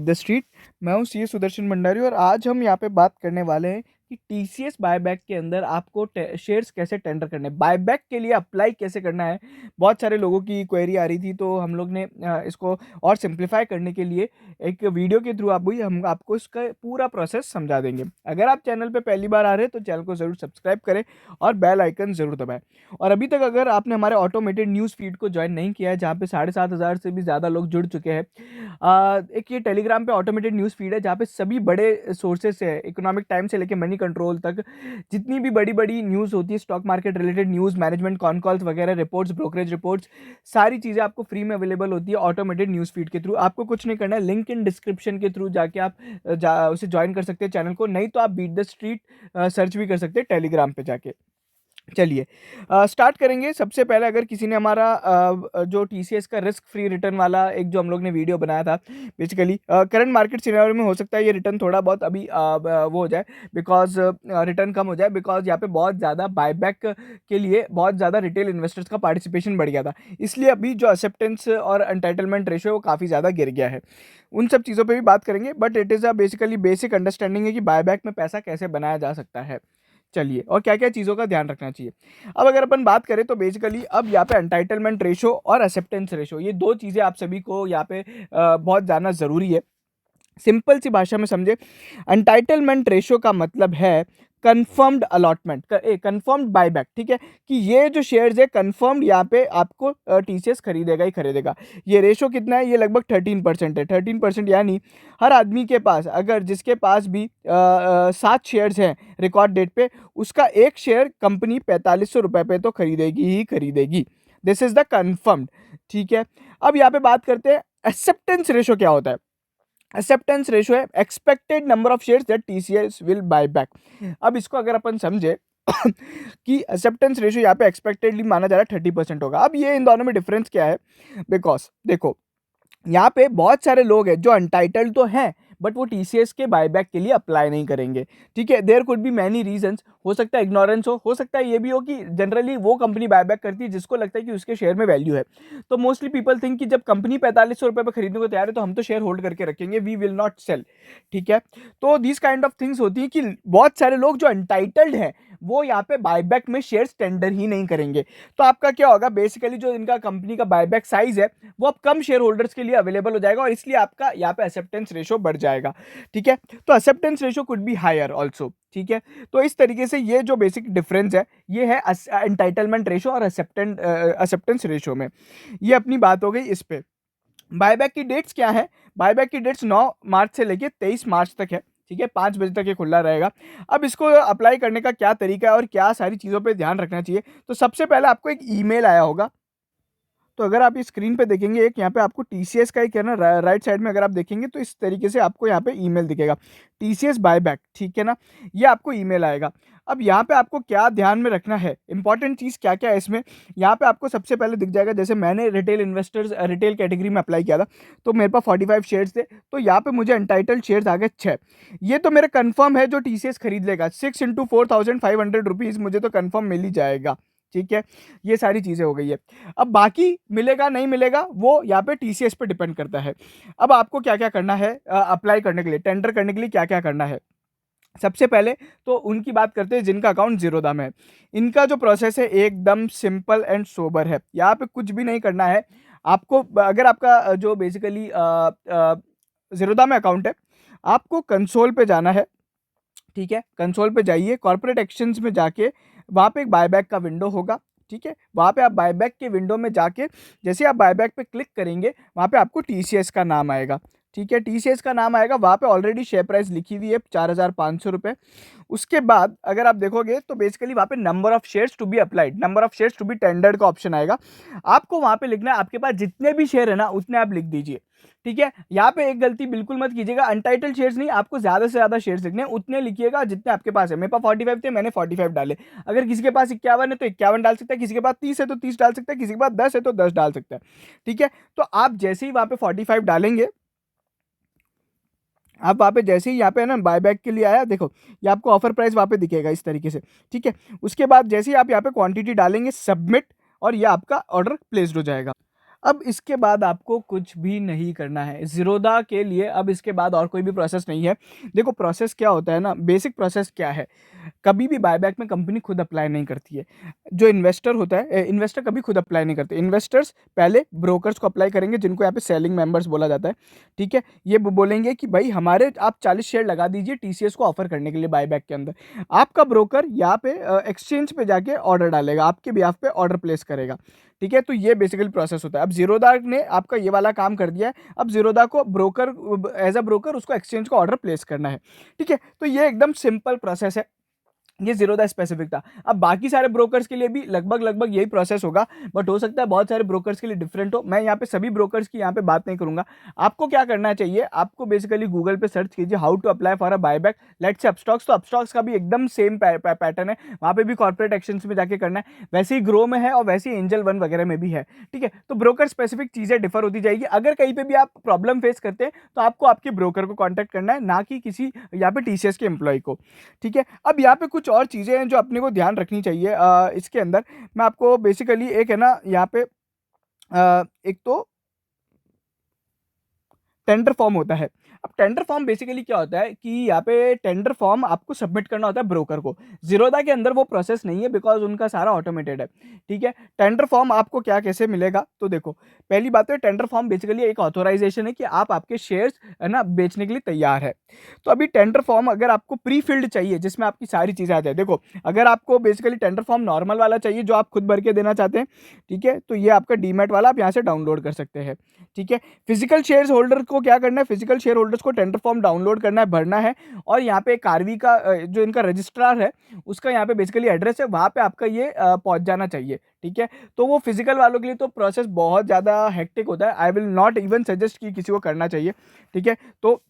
Beat the street. मैं हूँ CA Sudarshan Bhandari और आज हम यहाँ पे बात करने वाले हैं कि टीसीएस बायबैक के अंदर आपको शेयर्स कैसे टेंडर करने, बायबैक के लिए अप्लाई कैसे करना है। बहुत सारे लोगों की क्वेरी आ रही थी, तो हम लोग ने इसको और सिंप्लीफाई करने के लिए एक वीडियो के थ्रू आप भी हम आपको इसका पूरा प्रोसेस समझा देंगे। अगर आप चैनल पे पहली बार आ रहे हैं तो चैनल को ज़रूर सब्सक्राइब करें और बेल आइकन ज़रूर दबाएं। और अभी तक अगर आपने हमारे ऑटोमेटेड न्यूज़ फीड को ज्वाइन नहीं किया है, जहाँ पे 7,500 से भी ज़्यादा लोग जुड़ चुके हैं, एक ये टेलीग्राम पे ऑटोमेटेड न्यूज़ फीड है जहाँ पे सभी बड़े सोर्सेस से, इकोनॉमिक टाइम से लेके मनी कंट्रोल तक जितनी भी बड़ी बड़ी न्यूज़ होती है, stock market related news, management con calls वगैरह, रिपोर्ट्स, ब्रोकरेज रिपोर्ट्स, सारी चीज़ें आपको फ्री में अवेलेबल होती है ऑटोमेटेड न्यूज़ फीड के थ्रू। आपको कुछ नहीं करना है, लिंक इन डिस्क्रिप्शन के थ्रू जाके आप उसे ज्वाइन कर सकते हैं चैनल को, नहीं तो आप बीट द स्ट्रीट सर्च भी कर सकते हैं टेलीग्राम पे जाके। चलिए स्टार्ट करेंगे। सबसे पहले अगर किसी ने हमारा जो टीसीएस का रिस्क फ्री रिटर्न वाला एक जो हम लोग ने वीडियो बनाया था, बेसिकली करंट मार्केट सिनेरियो में हो सकता है ये रिटर्न थोड़ा बहुत अभी वो हो जाए, बिकॉज रिटर्न कम हो जाए, बिकॉज यहाँ पे बहुत ज़्यादा बायबैक के लिए बहुत ज़्यादा रिटेल इन्वेस्टर्स का पार्टिसिपेशन बढ़ गया था, इसलिए अभी जो एक्सेप्टेंस और एंटाइटलमेंट रेशो है वो काफ़ी ज़्यादा गिर गया है। उन सब चीज़ों पे भी बात करेंगे, but it is a basically basic understanding है कि बायबैक में पैसा कैसे बनाया जा सकता है। चलिए, और क्या क्या चीज़ों का ध्यान रखना चाहिए। अब अगर अपन बात करें तो बेसिकली अब यहाँ पे एंटाइटलमेंट रेशो और एक्सेप्टेंस रेशो, ये दो चीज़ें आप सभी को यहाँ पे बहुत जानना ज़रूरी है। सिंपल सी भाषा में समझे, एंटाइटलमेंट रेशो का मतलब है कंफर्म्ड अलॉटमेंट, कंफर्म्ड बायबैक, ठीक है, कि ये जो शेयर्स है कंफर्म्ड यहाँ पे आपको टीसीएस खरीदेगा ही खरीदेगा। ये रेशो कितना है? ये लगभग 13% है। 13% यानी हर आदमी के पास, अगर जिसके पास भी 7 शेयर्स हैं रिकॉर्ड डेट पे, उसका एक शेयर कंपनी 4500 रुपये पे तो खरीदेगी ही खरीदेगी। दिस इज द कंफर्म्ड, ठीक है। अब यहाँ पे बात करते हैं एक्सेप्टेंस रेशो क्या होता है। एक्सेप्टेंस रेशो है expected number of shares that TCS will buy back. अब इसको अगर अपन समझे कि एक्सेप्टेंस रेशो यहाँ पे एक्सपेक्टेडली माना जा रहा है 30% होगा। अब ये इन दोनों में डिफरेंस क्या है? बिकॉज देखो, यहाँ पे बहुत सारे लोग हैं जो अनटाइटल्ड तो हैं, बट वो टीसीएस के बायबैक के लिए अप्लाई नहीं करेंगे, ठीक है। There could be many reasons, हो सकता है इग्नोरेंस हो सकता है ये भी हो कि जनरली वो कंपनी बायबैक करती है जिसको लगता है कि उसके शेयर में वैल्यू है। तो मोस्टली पीपल थिंक कि जब कंपनी 4500 रुपये पर खरीदने को तैयार है तो हम तो शेयर होल्ड करके रखेंगे, वी विल नॉट सेल, ठीक है। तो दिस काइंड ऑफ थिंग्स होती है कि बहुत सारे लोग जो अनटाइटल्ड हैं वो यहाँ पे बायबैक में शेयर्स टेंडर ही नहीं करेंगे। तो आपका क्या होगा, बेसिकली जो इनका कंपनी का बायबैक साइज है वो अब कम शेयर होल्डर्स के लिए अवेलेबल हो जाएगा, और इसलिए आपका यहाँ पे एक्सेप्टेंस रेशो बढ़ जाएगा, ठीक है। तो acceptance ratio could be higher also, ठीक है। तो इस तरीके से ये जो बेसिक डिफरेंस है ये है एंटाइटलमेंट रेशो और एक्सेप्टेंस रेशो में। ये अपनी बात हो गई इस पे। बायबैक की डेट्स क्या है? बायबैक की डेट्स 9 मार्च से लेके 23 मार्च तक है, ठीक है। 5 बजे तक ये खुला रहेगा। अब इसको अप्लाई करने का क्या तरीका है और क्या सारी चीज़ों पे ध्यान रखना चाहिए, तो सबसे पहले आपको एक ईमेल आया होगा। तो अगर आप इस स्क्रीन पे देखेंगे, एक यहाँ पे आपको टीसीएस का एक है ना, राइट साइड में अगर आप देखेंगे तो इस तरीके से आपको यहाँ पे ईमेल दिखेगा, टीसीएस बायबैक, ठीक है ना। ये आपको ईमेल आएगा। अब यहाँ पे आपको क्या ध्यान में रखना है, इंपॉर्टेंट चीज़ क्या क्या है इसमें, यहाँ पे आपको सबसे पहले दिख जाएगा, जैसे मैंने रिटेल इन्वेस्टर्स रिटेल कैटेगरी में अप्लाई किया था तो मेरे पास 45 शेयर्स थे, तो यहाँ पे मुझे अनटाइटल्ड शेयर्स आ गए 6। ये तो मेरा कन्फर्म है जो टीसीएस खरीद लेगा, 6 इंटू 4500 रुपीज़ मुझे तो कन्फर्म मिल ही जाएगा, ठीक है। ये सारी चीज़ें हो गई है। अब बाकी मिलेगा नहीं मिलेगा वो यहाँ पे टीसीएस पे डिपेंड करता है। अब आपको क्या क्या करना है अप्लाई करने के लिए, टेंडर करने के लिए क्या क्या करना है। सबसे पहले तो उनकी बात करते हैं जिनका अकाउंट जीरोधा में है। इनका जो प्रोसेस है एकदम सिंपल एंड सोबर है, यहाँ पे कुछ भी नहीं करना है आपको। अगर आपका जो बेसिकली जीरोधा में अकाउंट है, आपको कंसोल पे जाना है, ठीक है। कंसोल पे जाइए, कॉर्पोरेट एक्शंस में जाके वहाँ पे एक बायबैक का विंडो होगा, ठीक है। वहाँ पे आप बायबैक के विंडो में जाके जैसे आप बायबैक पे क्लिक करेंगे वहाँ पे आपको टीसीएस का नाम आएगा, ठीक है। टीसीएस का नाम आएगा, वहाँ पे ऑलरेडी शेयर प्राइस लिखी हुई है 4500 रुपये। उसके बाद अगर आप देखोगे तो बेसिकली वहाँ पे number of shares to be applied, number of shares to be tendered का ऑप्शन आएगा। आपको वहाँ पे लिखना है, आपके पास जितने भी शेयर है ना उतने आप लिख दीजिए, ठीक है। यहाँ पे एक गलती बिल्कुल मत कीजिएगा, अनटाइटल्ड शेयर्स नहीं, आपको ज्यादा से ज्यादा शेयर्स लिखने हैं, उतने लिखिएगा जितने आपके पास है। मेरे पास 45 थे, मैंने 45 डाले। अगर किसी के पास 51 है तो 51 डाल सकता है, किसी के पास 30 है तो 30 डाल सकता है, किसी के पास 10 है तो 10 डाल सकता है, ठीक है। तो आप जैसे ही वहां पे 45 डालेंगे, आप वहाँ पे जैसे ही यहाँ पे है ना बायबैक के लिए आया, देखो ये आपको ऑफर प्राइस वहाँ पे दिखेगा इस तरीके से, ठीक है। उसके बाद जैसे ही आप यहाँ पे क्वांटिटी डालेंगे, सबमिट, और ये आपका ऑर्डर प्लेस्ड हो जाएगा। अब इसके बाद आपको कुछ भी नहीं करना है ज़ीरोधा के लिए। अब इसके बाद और कोई भी प्रोसेस नहीं है। देखो प्रोसेस क्या होता है ना, बेसिक प्रोसेस क्या है, कभी भी बायबैक में कंपनी खुद अप्लाई नहीं करती है। जो इन्वेस्टर होता है, इन्वेस्टर कभी खुद अप्लाई नहीं करते। इन्वेस्टर्स पहले ब्रोकर्स को अप्लाई करेंगे, जिनको यहाँ पे सेलिंग मेंबर्स बोला जाता है। ठीक है, ये बोलेंगे कि भाई हमारे आप 40 शेयर लगा दीजिए टीसीएस को ऑफर करने के लिए बायबैक के अंदर। आपका ब्रोकर यहाँ पे एक्सचेंज पे जाके ऑर्डर डालेगा, आपके बिहाफ पे ऑर्डर प्लेस करेगा। ठीक है, तो ये बेसिकली प्रोसेस होता है। अब ज़ीरोधा ने आपका ये वाला काम कर दिया है। अब ज़ीरोधा को ब्रोकर, एज अ ब्रोकर उसको एक्सचेंज को ऑर्डर प्लेस करना है। ठीक है, तो ये एकदम सिंपल प्रोसेस है। ये ज़ीरोधा स्पेसिफिक था। अब बाकी सारे ब्रोकर्स के लिए भी लगभग यही प्रोसेस होगा, बट हो सकता है बहुत सारे ब्रोकर्स के लिए डिफरेंट हो। मैं यहाँ पे सभी ब्रोकर्स की यहाँ पे बात नहीं करूंगा। आपको क्या करना चाहिए, आपको बेसिकली गूगल पे सर्च कीजिए how to apply for a buyback, let's say Upstox. तो अपस्टॉक्स का भी एकदम सेम पैटर्न है, वहाँ पे भी कॉर्पोरेट एक्शंस में जाके करना है। वैसे ही ग्रो में है और वैसे ही एंजल वन वगैरह में भी है। ठीक है, तो ब्रोकर स्पेसिफिक चीज़ें डिफर होती जाएगी। अगर कहीं पर भी आप प्रॉब्लम फेस करते हैं तो आपको आपके ब्रोकर को कॉन्टैक्ट करना है, ना कि किसी यहाँ पे टीसीएस के एम्प्लॉय को। ठीक है, अब यहाँ पे कुछ और चीज़ें हैं जो अपने को ध्यान रखनी चाहिए। इसके अंदर मैं आपको बेसिकली एक है ना यहाँ पे एक तो टेंडर फॉर्म होता है। अब टेंडर फॉर्म बेसिकली क्या होता है कि यहाँ पे टेंडर फॉर्म आपको सबमिट करना होता है ब्रोकर को। ज़ीरोधा के अंदर वो प्रोसेस नहीं है, बिकॉज उनका सारा ऑटोमेटेड है। ठीक है, टेंडर फॉर्म आपको क्या कैसे मिलेगा, तो देखो पहली बात तो टेंडर फॉर्म बेसिकली एक ऑथोराइजेशन है कि आप आपके शेयर्स है ना बेचने के लिए तैयार है। तो अभी टेंडर फॉर्म अगर आपको प्री फिल्ड चाहिए जिसमें आपकी सारी चीज़ें आ जाए, देखो अगर आपको बेसिकली टेंडर फॉर्म नॉर्मल वाला चाहिए जो आप खुद भर के देना चाहते हैं, ठीक है, तो ये आपका डीमैट वाला आप यहाँ से डाउनलोड कर सकते हैं। ठीक है, फिजिकल शेयर होल्डर को क्या करना है, फिजिकल शेयर होल्डर्स को टेंडर फॉर्म डाउनलोड करना है, भरना है। और यहाँ पे कार्वी का जो इनका रजिस्ट्रार है उसका यहाँ पे बेसिकली एड्रेस है, वहाँ पे आपका ये पहुँच जाना चाहिए। ठीक है, तो वो फिजिकल वालों के लिए तो प्रोसेस बहुत ज़्यादा हेक्टिक होता है। I will not even suggest कि किसी को करना चाहिए। ठीक है, तो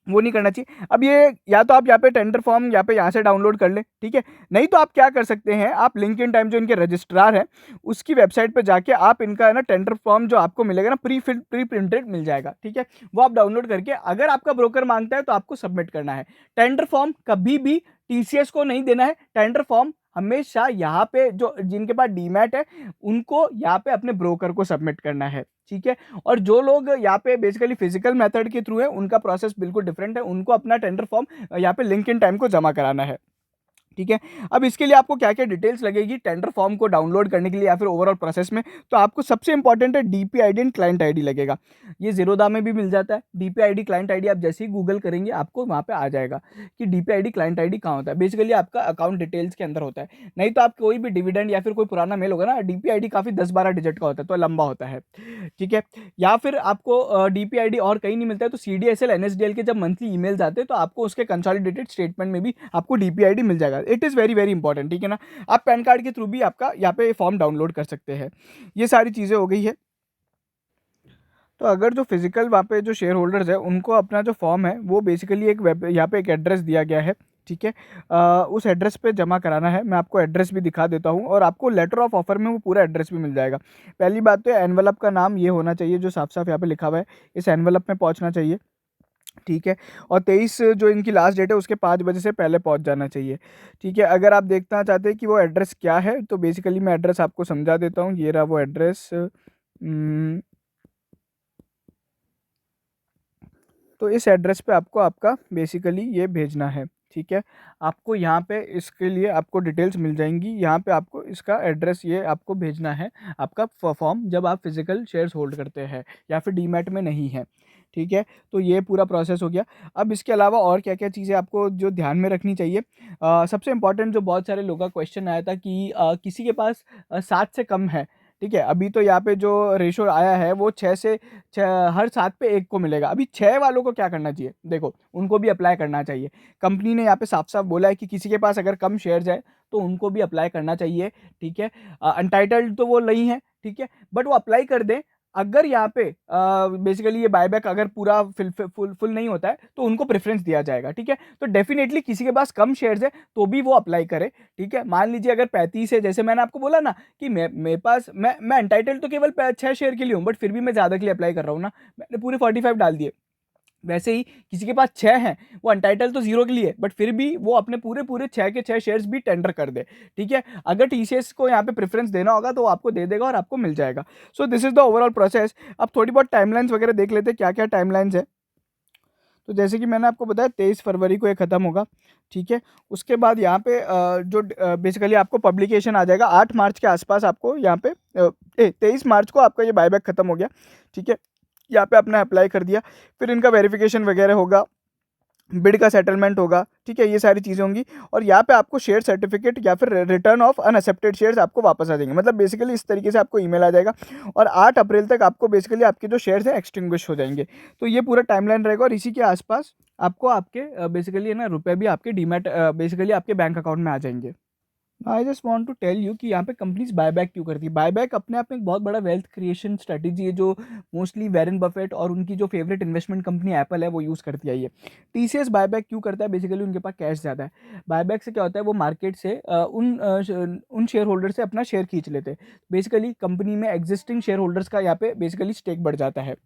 वो नहीं करना चाहिए। अब ये या तो आप यहाँ पे टेंडर फॉर्म यहाँ से डाउनलोड कर लें। ठीक है, नहीं तो आप क्या कर सकते हैं, आप लिंक्डइन टाइम जो इनके रजिस्ट्रार है उसकी वेबसाइट पे जाके आप इनका है ना टेंडर फॉर्म जो आपको मिलेगा ना प्री प्रिंटेड मिल जाएगा। ठीक है, वो आप डाउनलोड करके अगर आपका ब्रोकर मांगता है तो आपको सबमिट करना है। टेंडर फॉर्म कभी भी टीसीएस को नहीं देना है। टेंडर फॉर्म हमेशा यहाँ पे जो जिनके पास डीमैट है उनको यहाँ पे अपने ब्रोकर को सबमिट करना है। ठीक है, और जो लोग यहाँ पे बेसिकली फिजिकल मेथड के थ्रू है उनका प्रोसेस बिल्कुल डिफरेंट है, उनको अपना टेंडर फॉर्म यहाँ पे लिंक्डइन टाइम को जमा कराना है। ठीक है, अब इसके लिए आपको क्या क्या डिटेल्स लगेगी टेंडर फॉर्म को डाउनलोड करने के लिए या फिर ओवरऑल प्रोसेस में, तो आपको सबसे इंपॉर्टेंट है डीपीआईडी एंड क्लाइंट आईडी लगेगा। ये ज़ीरोधा में भी मिल जाता है। डीपीआईडी क्लाइंट आईडी आप जैसे ही गूगल करेंगे आपको वहाँ पे आ जाएगा कि डीपीआईडी क्लाइंट आईडी कहाँ होता है। बेसिकली आपका अकाउंट डिटेल्स के अंदर होता है। नहीं तो आप कोई भी डिविडेंड या फिर कोई पुराना मेल होगा ना, डीपीआईडी काफ़ी 10-12 डिजिट का होता है तो लंबा होता है। ठीक है, या फिर आपको डीपीआईडी और कहीं नहीं मिलता है तो सीडीएसएल एनएसडीएल के जब मंथली ईमेल्स आते हैं तो आपको उसके कंसोलिडेटेड स्टेटमेंट में भी आपको डीपीआईडी मिल जाएगा। It is very very important. ठीक है ना, आप पैन कार्ड के थ्रू भी आपका यहाँ पे फॉर्म डाउनलोड कर सकते हैं। ये सारी चीज़ें हो गई है। तो अगर जो फिजिकल वहाँ पे जो शेयर होल्डर्स है उनको अपना जो फॉर्म है वो बेसिकली एक वेब यहाँ पे एक एड्रेस दिया गया है। ठीक है, उस एड्रेस पे जमा कराना है। मैं आपको एड्रेस भी दिखा देता हूँ और आपको लेटर ऑफ ऑफर में वो पूरा एड्रेस भी मिल जाएगा। पहली बात तो एनवलप का नाम ये होना चाहिए जो साफ साफ यहाँ पे लिखा हुआ है, इस एनवलप में पहुँचना चाहिए। ठीक है, और 23 जो इनकी लास्ट डेट है उसके 5 बजे से पहले पहुंच जाना चाहिए। ठीक है, अगर आप देखना चाहते हैं कि वो एड्रेस क्या है तो बेसिकली मैं एड्रेस आपको समझा देता हूँ। ये रहा वो एड्रेस। तो इस एड्रेस पे आपको आपका बेसिकली ये भेजना है। ठीक है, आपको यहाँ पे इसके लिए आपको डिटेल्स मिल जाएंगी। यहाँ पे आपको इसका एड्रेस ये आपको भेजना है, आपका फॉर्म जब आप फिजिकल शेयर्स होल्ड करते हैं या फिर डीमैट में नहीं है। ठीक है, तो ये पूरा प्रोसेस हो गया। अब इसके अलावा और क्या क्या चीज़ें आपको जो ध्यान में रखनी चाहिए, सबसे इम्पॉर्टेंट जो बहुत सारे लोगों का क्वेश्चन आया था कि किसी के पास 7 से कम है। ठीक है, अभी तो यहाँ पे जो रेशो आया है वो 6 से 6, हर 7 पे 1 को मिलेगा। अभी 6 वालों को क्या करना चाहिए, देखो उनको भी अप्लाई करना चाहिए। कंपनी ने यहाँ पे साफ साफ बोला है कि किसी के पास अगर कम शेयर्स है तो उनको भी अप्लाई करना चाहिए। ठीक है, अनटाइटल्ड तो वो नहीं है। ठीक है, बट वो अप्लाई कर दें। अगर यहाँ पे बेसिकली ये बायबैक अगर पूरा फुल नहीं होता है तो उनको प्रेफरेंस दिया जाएगा। ठीक है, तो डेफिनेटली किसी के पास कम शेयर्स है तो भी वो अप्लाई करे। ठीक है, मान लीजिए अगर 35 है, जैसे मैंने आपको बोला ना कि मेरे पास मैं एंटाइटल तो केवल 6 शेयर के लिए हूँ, बट फिर भी मैं ज़्यादा के लिए अप्लाई कर रहा हूँ ना, मैंने पूरे 45 डाल दिए। वैसे ही किसी के पास 6 हैं, वो अनटाइटल तो 0 के लिए है, बट फिर भी वो अपने पूरे 6 के 6 शेयर्स भी टेंडर कर दे, ठीक है। अगर टीसीएस को यहाँ पे प्रेफरेंस देना होगा तो वो आपको दे देगा और आपको मिल जाएगा। So this is the overall process. अब थोड़ी बहुत टाइमलाइंस वगैरह देख लेते हैं, क्या क्या टाइमलाइंस है। तो जैसे कि मैंने आपको बताया 23 फरवरी को ये ख़त्म होगा, ठीक है। उसके बाद यहाँ पे जो बेसिकली आपको पब्लिकेशन आ जाएगा 8 मार्च के आसपास, आपको यहाँ पे 23 मार्च को आपका ये बायबैक ख़त्म हो गया, ठीक है। यहाँ पे आपने अप्लाई कर दिया, फिर इनका वेरिफिकेशन वगैरह होगा, बिड का सेटलमेंट होगा, ठीक है, ये सारी चीज़ें होंगी। और यहाँ पे आपको शेयर सर्टिफिकेट या फिर रिटर्न ऑफ अनएक्सेप्टेड शेयर्स आपको वापस आ जाएंगे, मतलब बेसिकली इस तरीके से आपको ईमेल आ जाएगा। और 8 अप्रैल तक आपको बेसिकली आपके जो शेयर्स हैं एक्सटिंग्विश हो जाएंगे। तो ये पूरा टाइमलाइन रहेगा, और इसी के आसपास आपको आपके बेसिकली है ना रुपए भी आपके डीमैट बेसिकली आपके बैंक अकाउंट में आ जाएंगे। I just want to tell you कि यहाँ पे कंपनीज बायबैक क्यों करती है। बायबैक अपने आप में एक बहुत बड़ा वेल्थ क्रिएशन स्ट्रेटजी है, जो मोस्टली वैरेन बफेट और उनकी जो फेवरेट इन्वेस्टमेंट कंपनी एप्पल है वो यूज़ करती आई है। टीसीएस बायबैक क्यों करता है, बेसिकली उनके पास कैश ज़्यादा है। बायबैक से क्या होता है, वो मार्केट से उन शेयर होल्डर से अपना शेयर खींच लेते हैं। बेसिकली कंपनी में एग्जिस्टिंग शेयर होल्डर्स का यहाँ पे बेसिकली स्टेक बढ़ जाता है।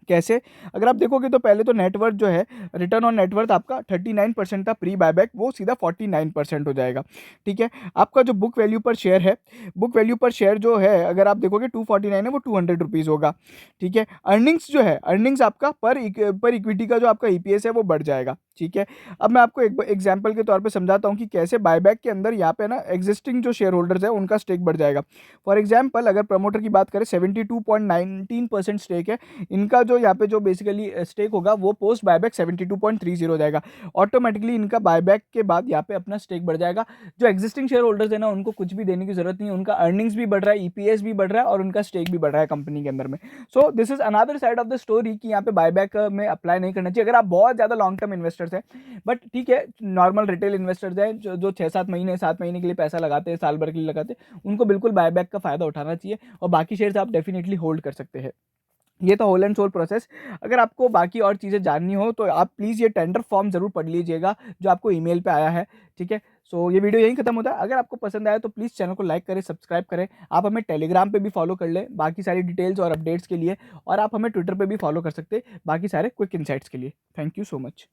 कैसे, अगर आप देखोगे तो पहले तो नेटवर्थ जो है, रिटर्न ऑन नेटवर्थ आपका 39% था प्री बायबैक, वो सीधा 49% हो जाएगा, ठीक है। आपका जो बुक वैल्यू पर शेयर है, बुक वैल्यू पर शेयर जो है अगर आप देखोगे 249 है, वो 200 रुपीज़ होगा, ठीक है। अर्निंग्स जो है, अर्निंग्स आपका पर इक्विटी का जो आपका ईपीएस है वो बढ़ जाएगा, ठीक है। अब मैं आपको एक एग्जाम्पल के तौर पर समझाता हूँ कि कैसे बायबैक के अंदर यहाँ पे ना एग्जिस्टिंग जो शेयर होल्डर्स है उनका स्टेक बढ़ जाएगा। फॉर एग्जाम्पल, अगर प्रमोटर की बात करें 72.19% स्टेक है, इनका जो यहाँ पे जो बेसिकली स्टेक होगा वो पोस्ट बायबैक 72.30 हो जाएगा। ऑटोमेटिकली इनका बायबैक के बाद यहाँ पे अपना स्टेक बढ़ जाएगा। जो एग्जिस्टिंग शेयर होल्डर्स है ना, उनको कुछ भी देने की जरूरत नहीं है, उनका अर्निंग्स भी बढ़ रहा है, ईपीएस भी बढ़ रहा है और उनका स्टेक भी बढ़ रहा है कंपनी के अंदर में। So this is another side of the story कि यहाँ पे बायबैक में अप्लाई नहीं करना चाहिए अगर आप बहुत ज्यादा लॉन्ग टर्म इन्वेस्टर्स हैं। बट ठीक है, नॉर्मल रिटेल इन्वेस्टर्स हैं जो 6-7 महीने 7 महीने के लिए पैसा लगाते हैं, साल भर के लिए लगाते हैं, उनको बिल्कुल बायबैक का फायदा उठाना चाहिए और बाकी शेयर्स आप डेफिनेटली होल्ड कर सकते हैं। ये तो होल एंड सोल प्रोसेस। अगर आपको बाकी और चीज़ें जाननी हो तो आप प्लीज़ ये टेंडर फॉर्म ज़रूर पढ़ लीजिएगा जो आपको ईमेल पे आया है, ठीक है। सो ये वीडियो यहीं खत्म होता है। अगर आपको पसंद आया तो प्लीज़ चैनल को लाइक करें, सब्सक्राइब करें। आप हमें टेलीग्राम पे भी फॉलो कर लें बाकी सारी डिटेल्स और अपडेट्स के लिए, और आप हमें ट्विटर पे भी फॉलो कर सकते हैं बाकी सारे क्विक इनसाइट्स के लिए। Thank you so much.